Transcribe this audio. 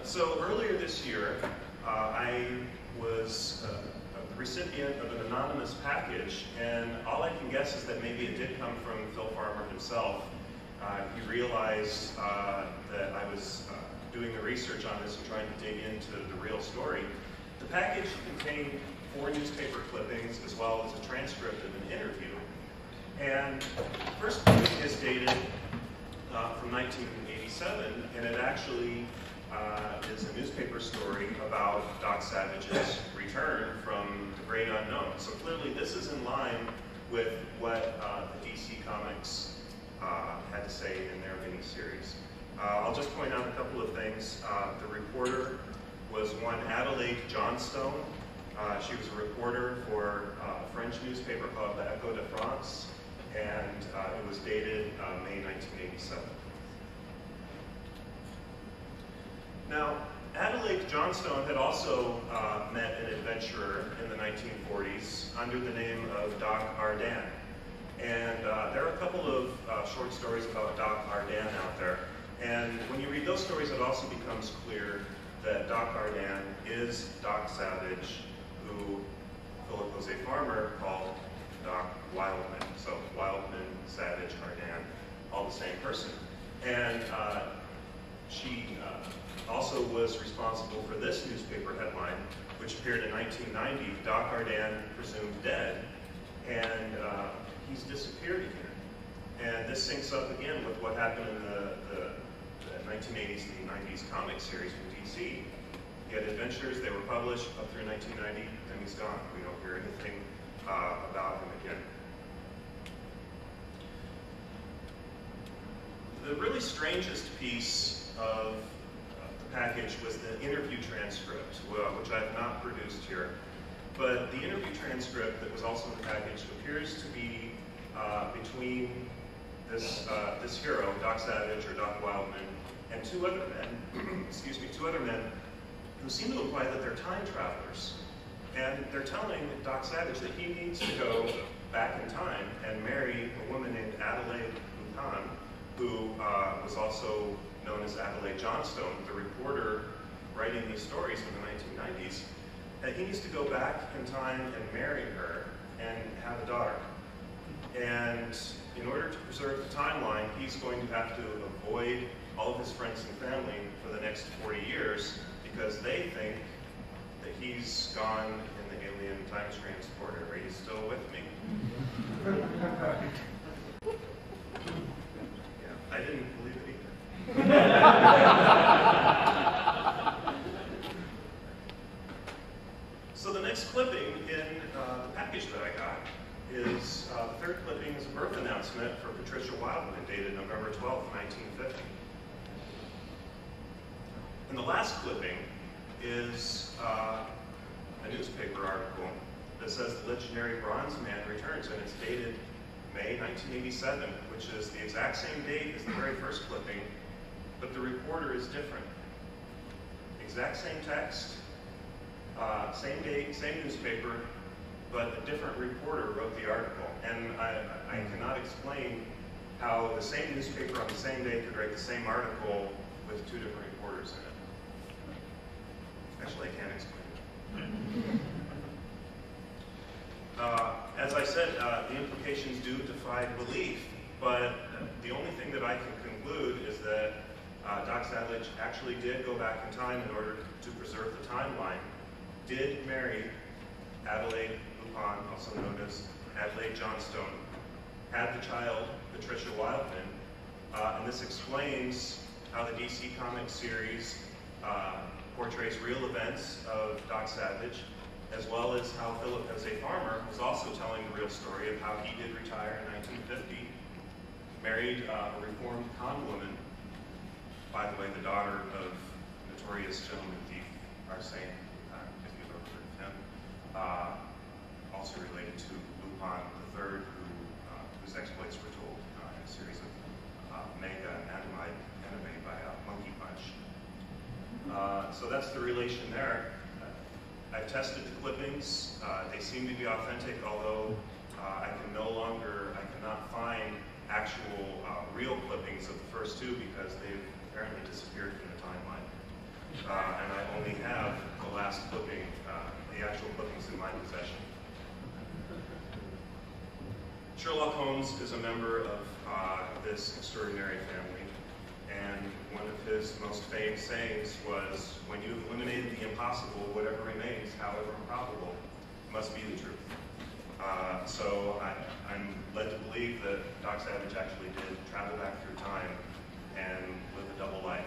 So earlier this year, I was a recipient of an anonymous package, and all I can guess is that maybe it did come from Phil Farmer himself. He realized that I was doing the research on this and trying to dig into the real story. The package contained 4 newspaper clippings as well as a transcript of an interview. And the first clipping is dated from 1987, and it actually is a newspaper story about Doc Savage's return from the great unknown. So clearly this is in line with what the DC Comics had to say in their miniseries. I'll just point out a couple of things. The reporter was one Adelaide Johnstone. She was a reporter for a French newspaper called the Echo de France, and it was dated May 1987. Now, Adelaide Johnstone had also met an adventurer in the 1940s under the name of Doc Ardan. And there are a couple of short stories about Doc Ardan out there. And when you read those stories, it also becomes clear that Doc Ardan is Doc Savage, who Philip Jose Farmer called Doc Wildman. So Wildman, Savage, Ardan, all the same person. And she also was responsible for this newspaper headline, which appeared in 1990, Doc Ardan presumed dead, and he's disappeared again. And this syncs up again with what happened in the 1980s and 90s comic series from DC. He had adventures, they were published up through 1990, then he's gone. We don't hear anything about him again. The really strangest piece of the package was the interview transcript, which I have not produced here. But the interview transcript that was also in the package appears to be between this hero, Doc Savage or Doc Wildman, and 2 other men, excuse me, 2 other men who seem to imply that they're time travelers. And they're telling Doc Savage that he needs to go back in time and marry a woman named Adelaide Lupin, who was also known as Adelaide Johnstone, the reporter writing these stories in the 1990s. And he needs to go back in time and marry her and have a daughter. And in order to preserve the timeline, he's going to have to avoid all of his friends and family for the next 40 years because they think that he's gone in the alien time transporter. Are you still with me? Yeah, I didn't believe it either. So the next clipping in the package that I got is, the 3rd clipping is a birth announcement for Patricia Wildman, dated November 12, 1950. And the last clipping is a newspaper article that says the legendary Bronze Man returns, and it's dated May 1987, which is the exact same date as the very first clipping, but the reporter is different. Exact same text, same date, same newspaper, but a different reporter wrote the article. And I cannot explain how the same newspaper on the same day could write the same article with 2 different reporters in it. Actually, I can't explain it. As I said, the implications do defy belief, but the only thing that I can conclude is that Doc Savage actually did go back in time in order to preserve the timeline, did marry Adelaide Lupin, also known as Adelaide Johnstone, had the child, Patricia Wildman, and this explains how the DC Comics series portrays real events of Doc Savage, as well as how Philip Jose Farmer was also telling the real story of how he did retire in 1950, married a reformed con woman, by the way, the daughter of notorious gentleman thief Arsène, if you've ever heard of him, also related to Lupin III, whose exploits were told in a series of manga anime by Monkey Punch. So that's the relation there. I've tested the clippings. They seem to be authentic, although I cannot find actual real clippings of the first 2 because they've apparently disappeared from the timeline. and I only have the last clipping, the actual clippings in my possession. Sherlock Holmes is a member of this extraordinary family, and one of his most famous sayings was, when you've eliminated the impossible, whatever remains, however improbable, must be the truth. So I'm led to believe that Doc Savage actually did travel back through time and live a double life.